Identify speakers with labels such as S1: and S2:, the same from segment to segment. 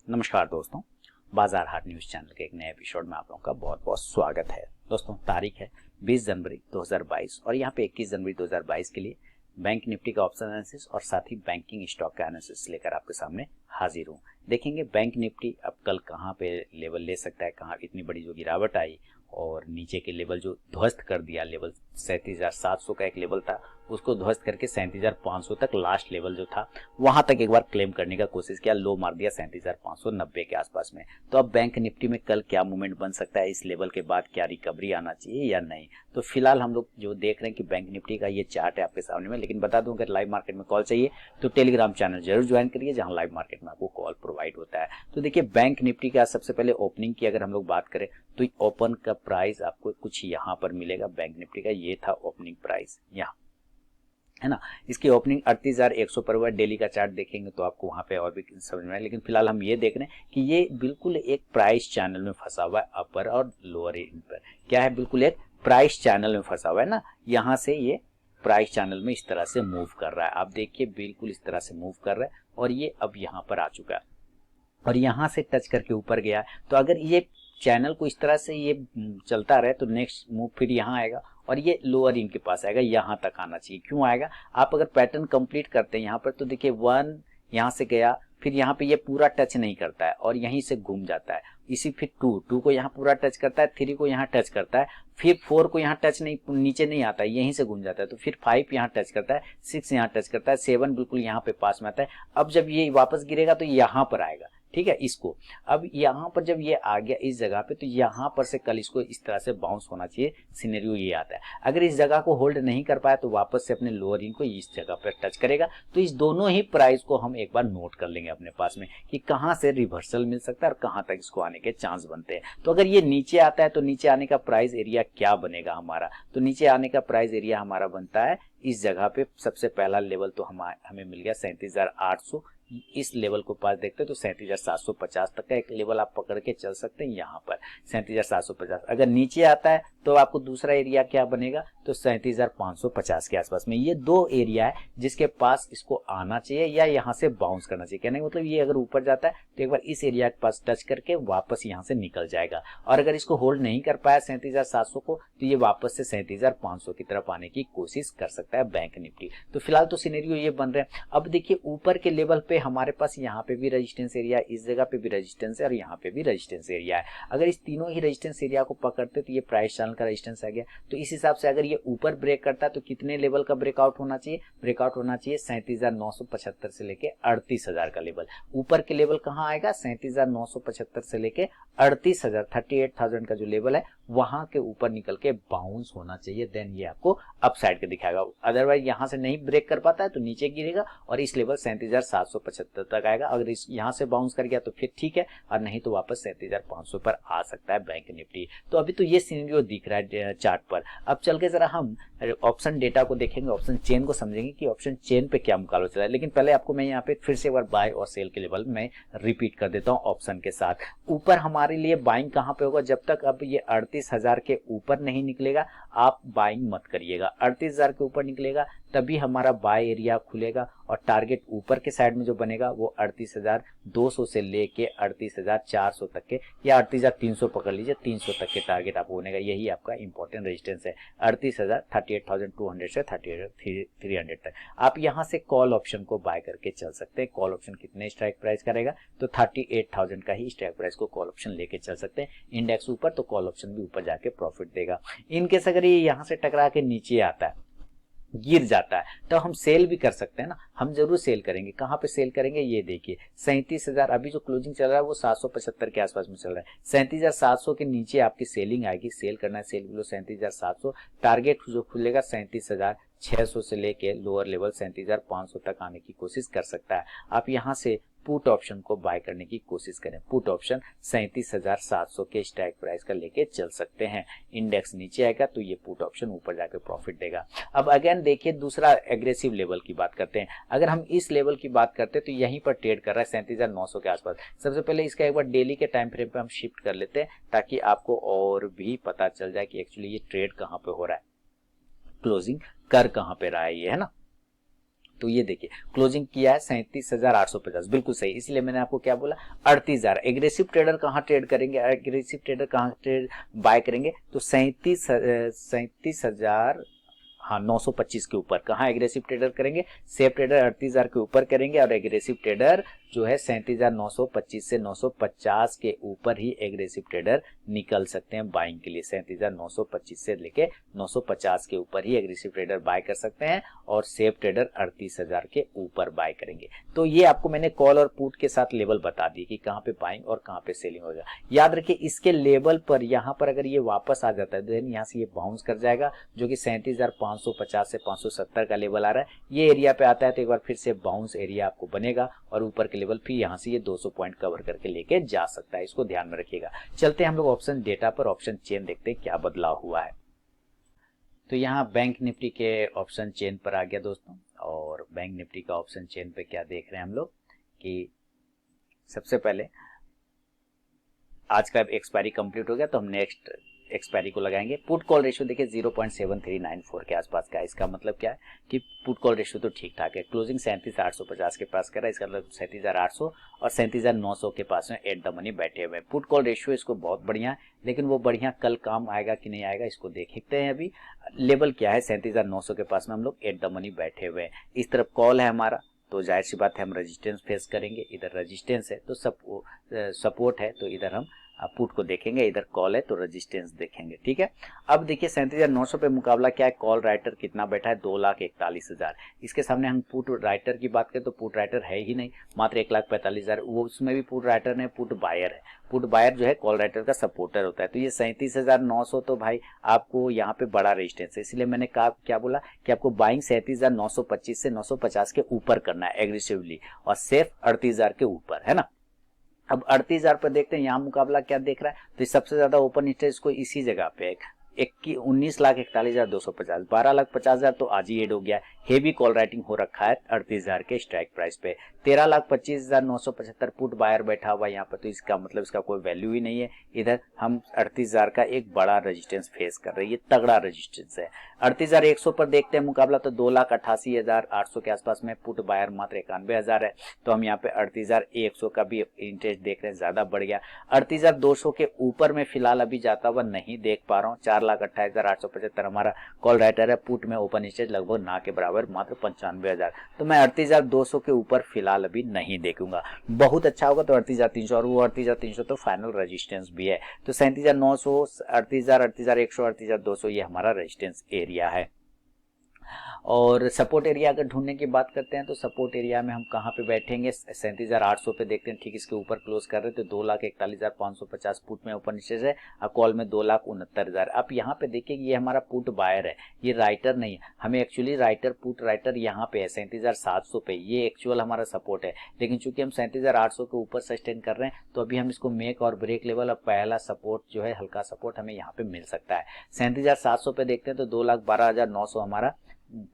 S1: नमस्कार दोस्तों, बाजार हाट न्यूज चैनल के एक नए एपिसोड में आप लोगों का बहुत बहुत स्वागत है। दोस्तों, तारीख है 20 जनवरी 2022 और यहाँ पे 21 जनवरी 2022 के लिए बैंक निफ्टी का ऑप्शन एनालिसिस और साथ ही बैंकिंग स्टॉक का एनालिसिस लेकर आपके सामने हाजिर हूँ। देखेंगे बैंक निफ्टी अब कल कहाँ पे लेवल ले सकता है, कहाँ इतनी बड़ी जो गिरावट आई और नीचे के लेवल जो ध्वस्त कर दिया। लेवल 37,700 का एक लेवल था, उसको ध्वस्त करके 37,500 तक लास्ट लेवल जो था वहां तक एक बार क्लेम करने का कोशिश किया, लो मार दिया 37,590 के आसपास में। तो अब बैंक निफ्टी में कल क्या मूवमेंट बन सकता है, इस लेवल के बाद क्या रिकवरी आना चाहिए या नहीं। तो फिलहाल हम लोग जो देख रहे हैं कि बैंक निफ्टी का ये चार्ट है आपके सामने में। लेकिन बता दूं, अगर लाइव मार्केट में कॉल चाहिए तो टेलीग्राम चैनल जरूर ज्वाइन करिए, जहां लाइव मार्केट में आपको कॉल प्रोवाइड होता है। तो देखिए, बैंक निफ्टी का सबसे पहले ओपनिंग की अगर हम लोग बात करें तो ओपन का प्राइस आपको कुछ यहाँ पर मिलेगा। बैंक निफ्टी का ये था ओपनिंग प्राइस, यहाँ है ना। इसकी ओपनिंग 38,100 पर हुआ। डेली का चार्ट देखेंगे तो आपको वहां पे और भी समझ में आए। लेकिन फिलहाल हम ये देख रहे हैं कि ये बिल्कुल एक प्राइस चैनल में फंसा हुआ है, अपर और लोअर एंड पर। क्या है, बिल्कुल एक प्राइस चैनल में फंसा हुआ है ना। यहाँ से ये प्राइस चैनल में इस तरह से मूव कर रहा है। आप देखिए, बिल्कुल इस तरह से मूव कर रहा है और ये अब यहाँ पर आ चुका है और यहाँ से टच करके ऊपर गया। तो अगर ये चैनल को इस तरह से ये चलता रहे तो नेक्स्ट मूव फिर यहाँ आएगा और ये लोअर इनके पास आएगा, यहाँ तक आना चाहिए। क्यों आएगा, आप अगर पैटर्न कंप्लीट करते हैं यहाँ पर तो देखिए 1 यहाँ से गया, फिर यहाँ पे ये पूरा टच नहीं करता है और यहीं से घूम जाता है। इसी फिर 2 को यहाँ पूरा टच करता है, 3 को यहाँ टच करता है, फिर 4 को यहाँ टच नहीं, नीचे नहीं आता है, यहीं से घूम जाता है। तो फिर 5 यहाँ टच करता है, 6 यहाँ टच करता है, 7 बिल्कुल यहाँ पे पास में आता है। अब जब ये वापस गिरेगा तो यहाँ पर आएगा, ठीक है। इसको अब यहाँ पर जब ये आ गया इस जगह पे तो यहाँ पर से कल इसको इस तरह से बाउंस होना चाहिए। सिनेरियो ये आता है, अगर इस जगह को होल्ड नहीं कर पाया तो वापस से अपने लोअर इन को इस जगह पर टच करेगा। तो इस दोनों ही प्राइस को हम एक बार नोट कर लेंगे अपने पास में कि कहाँ से रिवर्सल मिल सकता है और कहाँ तक इसको आने के चांस बनते हैं। तो अगर ये नीचे आता है तो नीचे आने का प्राइस एरिया क्या बनेगा हमारा, तो नीचे आने का प्राइस एरिया हमारा बनता है इस जगह पे। सबसे पहला लेवल तो हमें मिल गया 37,800। इस लेवल को पास देखते हैं तो 37,750 तक का एक लेवल आप पकड़ के चल सकते हैं। यहाँ पर 37,750 अगर नीचे आता है तो आपको दूसरा एरिया क्या बनेगा, तो 37,550 के आसपास में। ये दो एरिया है जिसके पास इसको आना चाहिए या यहाँ से बाउंस करना चाहिए। कहने का मतलब ये अगर ऊपर जाता है तो एक बार इस एरिया के पास टच करके वापस यहाँ से निकल जाएगा। और अगर इसको होल्ड नहीं कर पाया 37,700 को तो ये वापस से 37,500 की तरफ आने की कोशिश कर सकता है बैंक निफ्टी। तो फिलहाल तो सिनेरियो ये बन रहे हैं। अब देखिए, ऊपर के लेवल पे हमारे पास यहाँ पे भी रेजिस्टेंस एरिया, इस जगह पे भी रेजिस्टेंस है और यहाँ पे भी रेजिस्टेंस एरिया है। अगर इस तीनों ही रेजिस्टेंस एरिया को पकड़ते तो ये प्राइस चैनल का रेजिस्टेंस आ गया। तो इस हिसाब से अगर ये ऊपर ब्रेक करता है तो कितने लेवल का ब्रेकआउट होना चाहिए, ब्रेकआउट होना चाहिए 37,975 से लेके 38,000 का लेवल। ऊपर के लेवल कहाँ आएगा, 37,975 से लेके 38,000 38,000 का जो लेवल है वहां के ऊपर निकल के बाउंस होना चाहिए। देन ये आपको अपसाइड का दिखाएगा। अदरवाइज यहाँ से नहीं ब्रेक कर पाता है तो नीचे गिरेगा और इस लेवल 37,775 तक आएगा। अगर इस यहाँ से बाउंस कर गया तो फिर ठीक है, और नहीं तो वापस 37,500 पर आ सकता है बैंक निफ्टी। तो अभी तो ये सिनेरियो दिख रहा है चार्ट पर। अब चल के जरा हम ऑप्शन डेटा को देखेंगे, ऑप्शन चेन को समझेंगे कि ऑप्शन चेन पे क्या मुकाबला चल रहा है। लेकिन पहले आपको मैं यहाँ पे फिर से एक बार बाय और सेल के लेवल में रिपीट कर देता हूँ ऑप्शन के साथ। ऊपर हमारे लिए बाइंग कहाँ पे होगा, जब तक अब ये 38,000 के ऊपर नहीं निकलेगा आप बाइंग मत करिएगा। 38,000 के ऊपर निकलेगा तभी हमारा बाय एरिया खुलेगा और टारगेट ऊपर के साइड में जो बनेगा वो 38,200 से लेके 38,400 तक के, या 38,300 पकड़ लीजिए, 300 तक के टारगेट आपको बनेगा। यही आपका इंपॉर्टेंट रेजिस्टेंस है, 38,200 से 38,300 तक। आप यहाँ से कॉल ऑप्शन को बाय करके चल सकते हैं। कॉल ऑप्शन कितने स्ट्राइक प्राइस करेगा, तो 38,000 का ही स्ट्राइक प्राइस को कॉल ऑप्शन लेके चल सकते हैं। इंडेक्स ऊपर तो कॉल ऑप्शन भी ऊपर जाके प्रॉफिट देगा। इनकेस अगर ये यहाँ से टकरा के नीचे आता है, गिर जाता है, तो हम सेल भी कर सकते हैं ना। हम जरूर सेल करेंगे। कहाँ पे सेल करेंगे, ये देखिए 37,000 अभी जो क्लोजिंग चल रहा है वो 775 के आसपास में चल रहा है। 37,700 के नीचे आपकी सेलिंग आएगी। सेल करना है, सेल बिलो 37,700। टारगेट जो खुलेगा 37,600 से लेके लोअर लेवल 37,500 तक आने की कोशिश कर सकता है। आप यहाँ से पुट ऑप्शन को बाय करने की कोशिश करें। पुट ऑप्शन 37,700 के स्ट्राइक प्राइस का लेके चल सकते हैं। इंडेक्स नीचे आएगा तो ये पुट ऑप्शन ऊपर जाके प्रॉफिट देगा। अब अगेन देखिए, दूसरा एग्रेसिव लेवल की बात करते हैं। अगर हम इस लेवल की बात करते हैं तो यहीं पर ट्रेड कर रहा है 37,900 के आसपास। सबसे पहले इसका एक बार डेली के टाइम फ्रेम पे हम शिफ्ट कर लेते हैं ताकि आपको और भी पता चल जाए कि एक्चुअली ये ट्रेड कहाँ पे हो रहा है, क्लोजिंग कर कहाँ पे रहा है ये, है ना। तो ये देखिए क्लोजिंग किया है 37,850, बिल्कुल सही। इसलिए मैंने आपको क्या बोला 38,000। एग्रेसिव ट्रेडर कहाँ ट्रेड करेंगे, एग्रेसिव ट्रेडर कहाँ ट्रेड बाय करेंगे, तो 37,000 हाँ 925 के ऊपर कहाँ एग्रेसिव ट्रेडर करेंगे, सेफ ट्रेडर 38,000 के ऊपर करेंगे और एग्रेसिव ट्रेडर जो है 37,925 से 950 के ऊपर ही एग्रेसिव ट्रेडर निकल सकते हैं बाइंग के लिए। 37,925 से लेके 950 के ऊपर ही एग्रेसिव ट्रेडर बाय कर सकते हैं और सेफ ट्रेडर 38,000 के ऊपर बाय करेंगे। तो ये आपको मैंने कॉल और पुट के साथ लेवल बता दी कि कहाँ पे बाइंग और कहाँ पे सेलिंग होगा। याद रखिए इसके लेवल पर यहाँ पर अगर ये वापस आ जाता है तो यहाँ से ये बाउंस कर जाएगा, जो कि 37,550 से 570 का लेवल आ रहा है। ये एरिया पे आता है तो एक बार फिर से बाउंस एरिया आपको बनेगा और ऊपर के लेवल फिर यहाँ से ये 200 पॉइंट कवर करके लेके जा सकता है, इसको ध्यान में रखिएगा। चलते हैं हम लोग ऑप्शन डेटा पर, ऑप्शन चेन देखते हैं क्या बदलाव हुआ है। तो यहाँ बैंक निफ्टी के ऑप्शन चेन पर आ गया दोस्तों, और बैंक निफ्टी का ऑप्शन चेन पे क्या देख रहे हैं हम लोग कि सबसे पहले आज का एक्सपायरी कंप्लीट हो गया तो हम नेक्स्ट एक्सपायरी को लगाएंगे। पुट कॉल रेशियो देखिए 0.7394 के आसपास का है। इसका मतलब क्या है कि पुट कॉल रेशियो तो ठीक ठाक है। क्लोजिंग 37,850 के पास कर रहा है, इसका मतलब 37,800 और 37,900 के पास में एट द मनी बैठे हुए हैं। पुट कॉल रेशियो इसको बहुत बढ़िया है, लेकिन वो बढ़िया कल काम आएगा कि नहीं आएगा इसको देखते हैं। अभी लेवल क्या है 37,900 के पास में हम लोग एट द मनी बैठे हुए हैं। इस तरफ कॉल है हमारा तो जाहिर सी बात है हम रेजिस्टेंस फेस करेंगे। इधर रेजिस्टेंस है तो सपोर्ट है तो इधर हम पुट को देखेंगे, इधर कॉल है तो रेजिस्टेंस देखेंगे। ठीक है, अब देखिए 37,900 पे मुकाबला क्या है, कॉल राइटर कितना बैठा है 2,41,000। इसके सामने हम पुट राइटर की बात करें तो पुट राइटर है ही नहीं, मात्र 1,45,000। वो उसमें भी पुट राइटर नहीं, पुट बायर है। पुट बायर जो है कॉल राइटर का सपोर्टर होता है। तो ये 37,900 तो भाई आपको यहाँ पे बड़ा रेजिस्टेंस है, इसलिए मैंने कहा क्या बोला कि आपको बाइंग 37,925 से 950 के ऊपर करना है एग्रेसिवली और सेफ 38,000 के ऊपर, है ना। अब 38,000 पर देखते हैं यहाँ मुकाबला क्या देख रहा है। तो सबसे ज्यादा ओपन इंटरेस्ट को इसी जगह पे 19,41,250, 12,50,000 तो आज ही एड हो गया। हेवी कॉल राइटिंग हो रखा है 38,000 के स्ट्राइक प्राइस पे। 13,25,975 पुट बायर बैठा हुआ यहाँ पर, तो इसका मतलब इसका कोई वैल्यू ही नहीं है। इधर हम 38,000 का एक बड़ा रेजिस्टेंस फेस कर रहे हैं, ये तगड़ा रेजिस्टेंस है। 38,100 पर देखते हैं मुकाबला तो 2,88,800 के आसपास में पुट बायर मात्र 91,000 है। तो हम यहाँ पे 38,100 का भी इंटरेस्ट देख रहे हैं, ज्यादा बढ़ गया। 38,200 के ऊपर में फिलहाल अभी जाता हुआ नहीं देख पा रहा हूँ। 4,28,875 हमारा कॉल राइटर है, पुट में ओपन इंटरेस्ट लगभग ना के बराबर मात्र 95,000। तो मैं 38,200 के ऊपर फिलहाल अभी नहीं देखूंगा। बहुत अच्छा होगा तो 38,300, और वो 38,300 तो फाइनल रेजिस्टेंस भी है। तो 37,900, 38,000, 38,100, 38,200 ये हमारा रेजिस्टेंस एरिया है। और सपोर्ट एरिया अगर ढूंढने की बात करते हैं तो सपोर्ट एरिया में हम कहाँ पे बैठेंगे, 37,800 पे देखते हैं। ठीक इसके ऊपर क्लोज कर रहे हैं तो 2,41,550 पुट में ओपन इंटरेस्ट है और कॉल में 2,69,000। अब यहाँ पे देखिए ये हमारा पुट बायर है, ये राइटर नहीं है। हमें एक्चुअली राइटर पुट राइटर यहाँ पे है 37,700 पे, ये एक्चुअल हमारा सपोर्ट है। लेकिन चूंकि हम 37,800 के ऊपर सस्टेन कर रहे हैं तो अभी हम इसको मेक और ब्रेक लेवल, और पहला सपोर्ट जो है हल्का सपोर्ट हमें यहाँ पे मिल सकता है। 37,700 पे देखते हैं तो 2,12,900 हमारा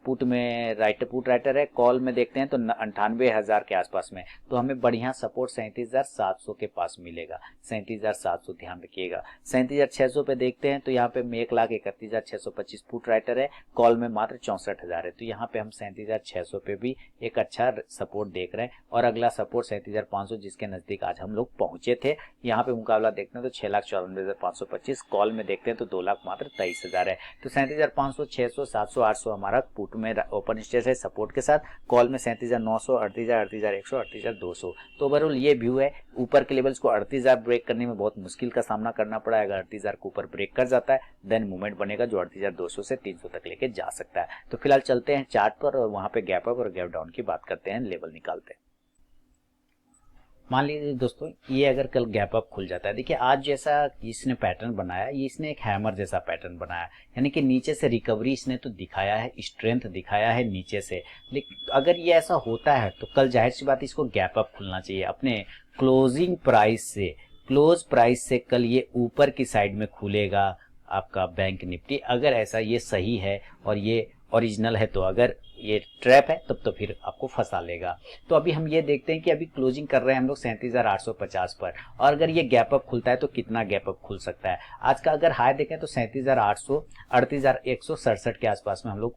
S1: पुट में पुट राइटर है। कॉल में देखते हैं तो 98,000 के आसपास में, तो हमें बढ़िया सपोर्ट 37,700 के पास मिलेगा। 37,700 ध्यान रखिएगा। 37,600 पे देखते हैं तो यहाँ पे 1,31,625 पुट राइटर है, कॉल में मात्र 64,000 है। तो यहाँ पे हम 37,600 पे भी एक अच्छा सपोर्ट देख रहे हैं। और अगला सपोर्ट 37,500 जिसके नजदीक आज हम लोग पहुंचे थे, यहाँ पे मुकाबला देखते हैं तो 6,94,525, कॉल में देखते हैं तो 2 लाख मात्र 23,000 है। तो 37,500, 600, 700, 800 हमारा पुट में ओपन इंटरेस्ट है सपोर्ट के साथ। कॉल में 37,900, 38,000, 38,100, 38,200। तो ओवरऑल ये व्यू है। ऊपर के लेवल्स को 38,000 ब्रेक करने में बहुत मुश्किल का सामना करना पड़ा है। अगर 38,000 के ऊपर ब्रेक कर जाता है देन मूवमेंट बनेगा जो 38,200 से 300 तक लेके जा सकता है। तो फिलहाल चलते हैं चार्ट पर और वहां पे गैप अप और गैप डाउन की बात करते हैं, लेवल निकालते हैं। मान लीजिए दोस्तों ये अगर कल गैप अप खुल जाता है, देखिए आज जैसा इसने पैटर्न बनाया, ये इसने एक हैमर जैसा पैटर्न बनाया, यानी कि नीचे से रिकवरी इसने तो दिखाया है, स्ट्रेंथ दिखाया है नीचे से। लेकिन अगर ये ऐसा होता है तो कल जाहिर सी बात इसको गैप अप खुलना चाहिए अपने क्लोजिंग प्राइस से। क्लोज प्राइस से कल ये ऊपर की साइड में खुलेगा आपका बैंक निफ्टी, अगर ऐसा ये सही है और ये ओरिजिनल है तो, अगर ये ट्रैप है तब तो फिर आपको फंसा लेगा। तो अभी हम ये देखते हैं कि अभी क्लोजिंग कर रहे हैं हम लोग 37,850 पर, और अगर ये गैप अप खुलता है तो कितना गैप अप खुल सकता है। आज का अगर हाई देखें तो 37,800 38,167 के आसपास में हम लोग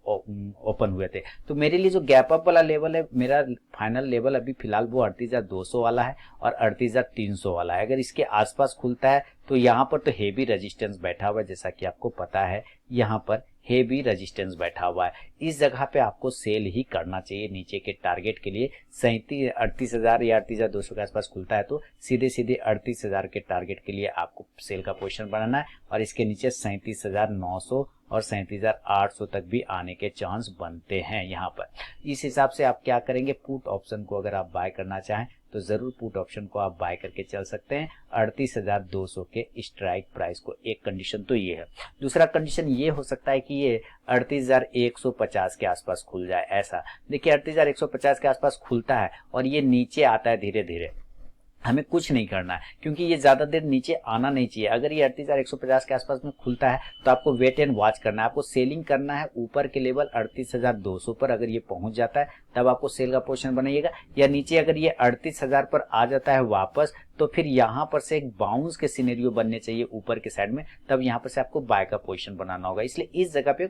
S1: ओपन हुए थे। तो मेरे लिए जो गैप अप वाला लेवल है, मेरा फाइनल लेवल अभी फिलहाल वो 38,200 वाला है और 38,300 वाला है। अगर इसके आसपास खुलता है तो यहाँ पर तो हेवी रेजिस्टेंस बैठा हुआ है, जैसा कि आपको पता है यहाँ पर हेवी रेजिस्टेंस बैठा हुआ है। इस जगह पे आपको सेल ही करना चाहिए नीचे के टारगेट के लिए। 38,000 या 38,200 के आसपास खुलता है तो सीधे सीधे 38,000 के टारगेट के लिए आपको सेल का पोजीशन बनाना है, और इसके नीचे 37,900 और 37,800 तक भी आने के चांस बनते हैं यहाँ पर। इस हिसाब से आप क्या करेंगे, पुट ऑप्शन को अगर आप बाय करना चाहें तो जरूर पुट ऑप्शन को आप बाय करके चल सकते हैं 38,200 के स्ट्राइक प्राइस को। एक कंडीशन तो ये है। दूसरा कंडीशन ये हो सकता है कि ये 38,150 के आसपास खुल जाए। ऐसा देखिए 38,150 के आसपास खुलता है और ये नीचे आता है धीरे धीरे, हमें कुछ नहीं करना है क्योंकि ये ज्यादा देर नीचे आना नहीं चाहिए। अगर ये 38,150 के आसपास में खुलता है तो आपको वेट एंड वॉच करना है, आपको सेलिंग करना है ऊपर के लेवल 38,200 पर। अगर ये पहुंच जाता है तब आपको सेल का पोजीशन बनाइएगा, या नीचे अगर ये 38,000 पर आ जाता है वापस तो फिर यहाँ पर से एक बाउंस के सिनेरियो बनने चाहिए ऊपर के साइड में, तब यहाँ पर से आपको बाय का पोजीशन बनाना होगा। इसलिए इस जगह पे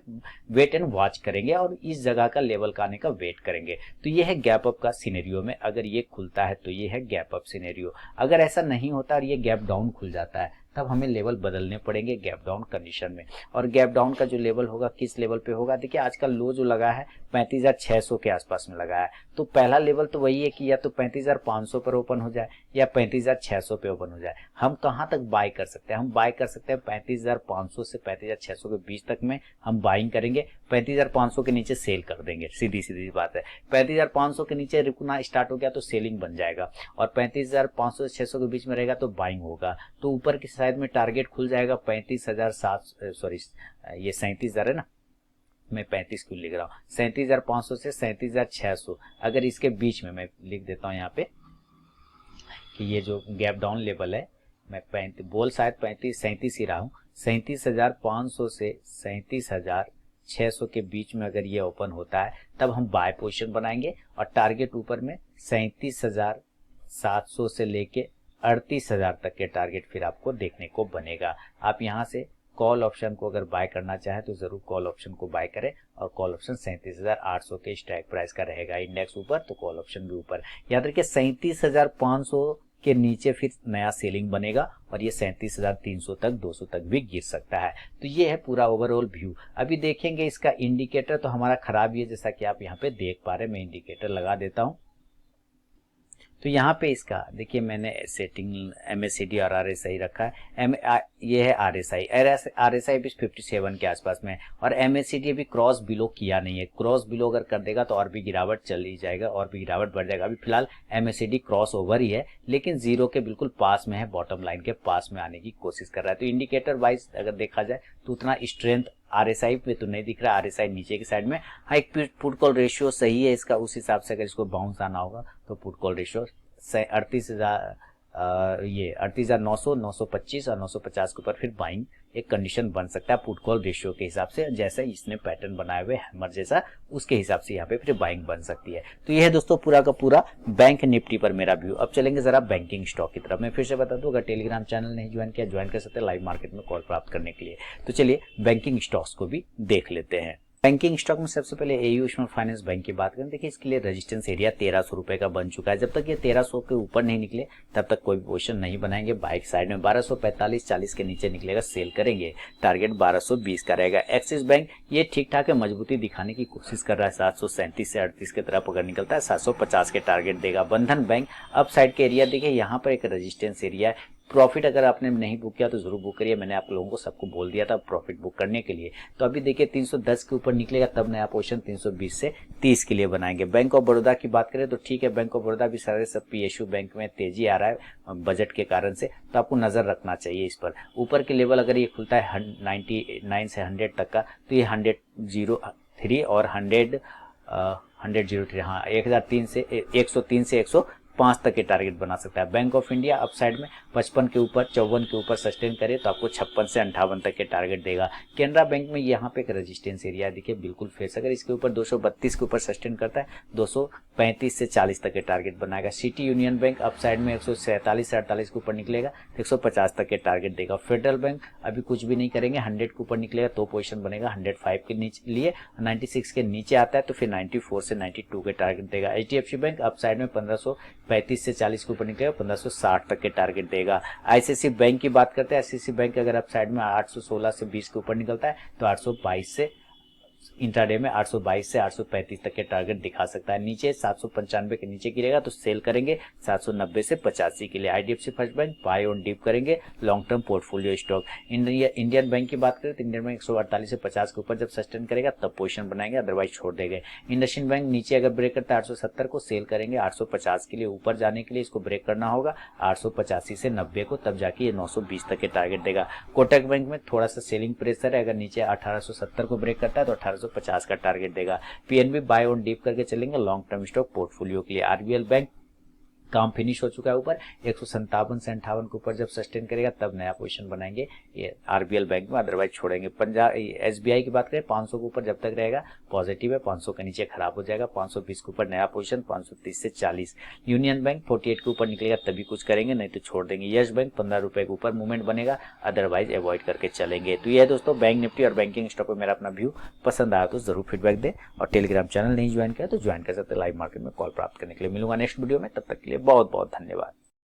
S1: वेट एंड वॉच करेंगे और इस जगह का लेवल का आने का वेट करेंगे। तो ये है गैप अप का सिनेरियो में, अगर ये खुलता है तो ये है गैप अप सिनेरियो। अगर ऐसा नहीं होता और ये गैप डाउन खुल जाता है तब हमें लेवल बदलने पड़ेंगे गैप डाउन कंडीशन में। और गैप डाउन का जो लेवल होगा किस लेवल पे होगा, देखिए आज का लो जो लगा है 35,600 के आसपास में लगा है। तो पहला लेवल तो वही है कि या तो 35,500 पर ओपन हो जाए या 35,600 पे ओपन हो जाए। हम कहां तक बाय कर सकते हैं, हम बाय कर सकते हैं 35,500 से 35,600 के बीच तक में हम बाइंग करेंगे। 35,500 के नीचे सेल कर देंगे, सीधी सीधी बात है। 35,500 के नीचे रुकना स्टार्ट हो गया तो सेलिंग बन जाएगा, और 35,500 से 600 के बीच में रहेगा तो बाइंग होगा। तो ऊपर की साइड में टारगेट खुल जाएगा 35,700, सॉरी ये 37,000 है ना, मैं 35 क्यों लिख रहा हूँ, 37,500 से 37,600। अगर इसके बीच में मैं लिख देता हूँ यहाँ पे कि ये जो गैप डाउन लेवल है, मैं 35 बोल शायद 37 ही रहा हूँ, 37,500 से 37,600 के बीच में अगर ये ओपन होता है तब हम बाय पोजीशन बनाएंगे, और टारगेट ऊपर में 37,700 से लेके 38,000 तक के टारगेट फिर आपको देखने को बनेगा। आप यहाँ से कॉल ऑप्शन को अगर बाय करना चाहे तो जरूर कॉल ऑप्शन को बाय करें, और कॉल ऑप्शन 37,800 के स्ट्राइक प्राइस का रहेगा। इंडेक्स ऊपर तो कॉल ऑप्शन भी ऊपर। याद रखिए 37,500 के नीचे फिर नया सेलिंग बनेगा, और ये 37,300 तक 200 तक भी गिर सकता है। तो ये है पूरा ओवरऑल व्यू। अभी देखेंगे इसका इंडिकेटर तो हमारा खराब ही है, जैसा कि आप यहाँ पे देख पा रहे हैं। मैं इंडिकेटर लगा देता हूँ तो यहाँ पे इसका देखिए मैंने सेटिंग MACD और RSI रखा है। ये है RSI भी 57 के आसपास में है, और MACD अभी क्रॉस बिलो किया नहीं है। क्रॉस बिलो अगर कर देगा तो और भी गिरावट चली जाएगा, और भी गिरावट बढ़ जाएगा। अभी फिलहाल MACD क्रॉस ओवर ही है, लेकिन जीरो के बिल्कुल पास में है, बॉटम लाइन के पास में आने की कोशिश कर रहा है। तो इंडिकेटर वाइज अगर देखा जाए तो उतना स्ट्रेंथ RSI पे तो नहीं दिख रहा। RSI नीचे की साइड में। हाँ, एक पुट कॉल रेशियो सही है इसका, उस हिसाब से अगर इसको बाउंस आना होगा तो पुट कॉल रेशियो 38,900, 925 और 950 के ऊपर फिर बाइंग एक कंडीशन बन सकता है पुट कॉल रेशियो के हिसाब से, जैसे इसने पैटर्न बनाए हुए हैमर जैसा, उसके हिसाब से यहाँ पे फिर बाइंग बन सकती है। तो यह है दोस्तों पूरा का पूरा बैंक निफ्टी पर मेरा व्यू। अब चलेंगे जरा बैंकिंग स्टॉक की तरफ। मैं फिर से बता दूं, अगर टेलीग्राम चैनल नहीं ज्वाइन किया, ज्वाइन कर सकते हैं लाइव मार्केट में कॉल प्राप्त करने के लिए। तो चलिए बैंकिंग स्टॉक्स को भी देख लेते हैं। बैंकिंग स्टॉक में सबसे पहले AU स्मॉल फाइनेंस बैंक की बात करें। देखिए इसके लिए रेजिस्टेंस एरिया 1,300 रुपए का बन चुका है। जब तक ये 1,300 के ऊपर नहीं निकले तब तक कोई पोजीशन नहीं बनाएंगे। बाइक साइड में 1245-40 के नीचे निकलेगा, सेल करेंगे। टारगेट 1220 का रहेगा। एक्सिस बैंक ये ठीक ठाक है, मजबूती दिखाने की कोशिश कर रहा है। 737 से 38 की तरफ अगर निकलता है 750 के टारगेट देगा। बंधन बैंक अप साइड के एरिया देखिए, यहाँ पर एक रेजिस्टेंस एरिया है। प्रॉफिट अगर आपने नहीं बुक किया तो जरूर बुक करिए। मैंने आप लोगों को सबको बोल दिया था प्रॉफिट बुक करने के लिए। तो अभी देखिए 310 के ऊपर निकलेगा तब नया पोजीशन 320 से 30 के लिए बनाएंगे। बैंक ऑफ बड़ौदा की बात करें तो ठीक है, बैंक ऑफ बड़ौदा भी सारे सब PSU बैंक में तेजी आ रहा है बजट के कारण से, तो आपको नजर रखना चाहिए इस पर। ऊपर के लेवल अगर ये खुलता है 99 से 100 तक का, तो ये 100.03 और 100.03, हाँ 103 से 103 से 5 तक के टारगेट बना सकता है। बैंक ऑफ इंडिया अपसाइड में 55 के ऊपर 54 के ऊपर सस्टेन करे तो आपको 56 से 58 तक के टारगेट देगा। केनरा बैंक में यहाँ पे एक रेजिस्टेंस एरिया देखिए बिल्कुल फेस, अगर इसके ऊपर 232 के ऊपर सस्टेन करता है 235 से 40 तक के टारगेट बनाएगा। सिटी यूनियन बैंक अपसाइड में 147 से 48 के ऊपर निकलेगा 150 तक के टारगेट देगा। फेडरल बैंक अभी कुछ भी नहीं करेंगे, 100 के ऊपर निकलेगा तो पोजीशन बनेगा 105 के नीचे लिए, 96 के नीचे आता है तो फिर 94 से 92 के टारगेट देगा। एचडीएफसी बैंक अपसाइड में 1535 से 40 के ऊपर निकलेगा 1560 तक के टारगेट देगा। आईसीआईसी बैंक की बात करते हैं, आईसीआईसी बैंक अगर अपसाइड में 816 से 20 के ऊपर निकलता है तो 822 से इंट्राडे में 822 से 835 तक के टारगेट दिखा सकता है। नीचे 795 के नीचे गिरेगा तो सेल करेंगे 790 से 85 के लिए। IDFC First Bank buy on dip करेंगे long term portfolio stock. Indian Bank की बात करें तो इंडियन बैंक 148 से 50 के ऊपर जब सस्टेन करेगा तब पोजीशन बनाएंगे, अदरवाइज छोड़ देंगे। इंडसइंड बैंक नीचे अगर ब्रेक करता है 870 को सेल करेंगे 850 के लिए। ऊपर जाने के लिए इसको ब्रेक करना होगा 885 से 90 को, तब जाके ये 920 तक के टारगेट देगा। कोटक बैंक में थोड़ा सा सेलिंग प्रेशर है, अगर नीचे 1870 को ब्रेक करता है तो 1850 का टारगेट देगा। पीएनबी बाय ऑन डीप करके चलेंगे लॉन्ग टर्म स्टॉक पोर्टफोलियो के लिए। आरबीएल बैंक काम फिनिश हो चुका है ऊपर 157 से 58 के ऊपर जब सस्टेन करेगा तब नया पोजीशन बनाएंगे ये आरबीएल बैंक में, अदरवाइज छोड़ेंगे। पंजाब एसबीआई की बात करें 500 के ऊपर जब तक रहेगा पॉजिटिव है, 500 के नीचे खराब हो जाएगा, 520 के ऊपर नया पोजीशन 530 से 40। यूनियन बैंक 48 के ऊपर निकलेगा तभी कुछ करेंगे, नहीं तो छोड़ देंगे। यस बैंक 15 रुपए के ऊपर मूवमेंट बनेगा, अदरवाइज अवॉइड करके चलेंगे। तो ये है दोस्तों बैंक निफ्टी और बैंकिंग स्टॉक पे मेरा अपना व्यू। पसंद आया तो जरूर फीडबैक दें और टेलीग्राम चैनल नहीं ज्वाइन किया तो ज्वाइन कर सकते हैं लाइव मार्केट में कॉल प्राप्त करने के लिए। मिलूंगा नेक्स्ट वीडियो में, तब तक के लिए बहुत बहुत धन्यवाद।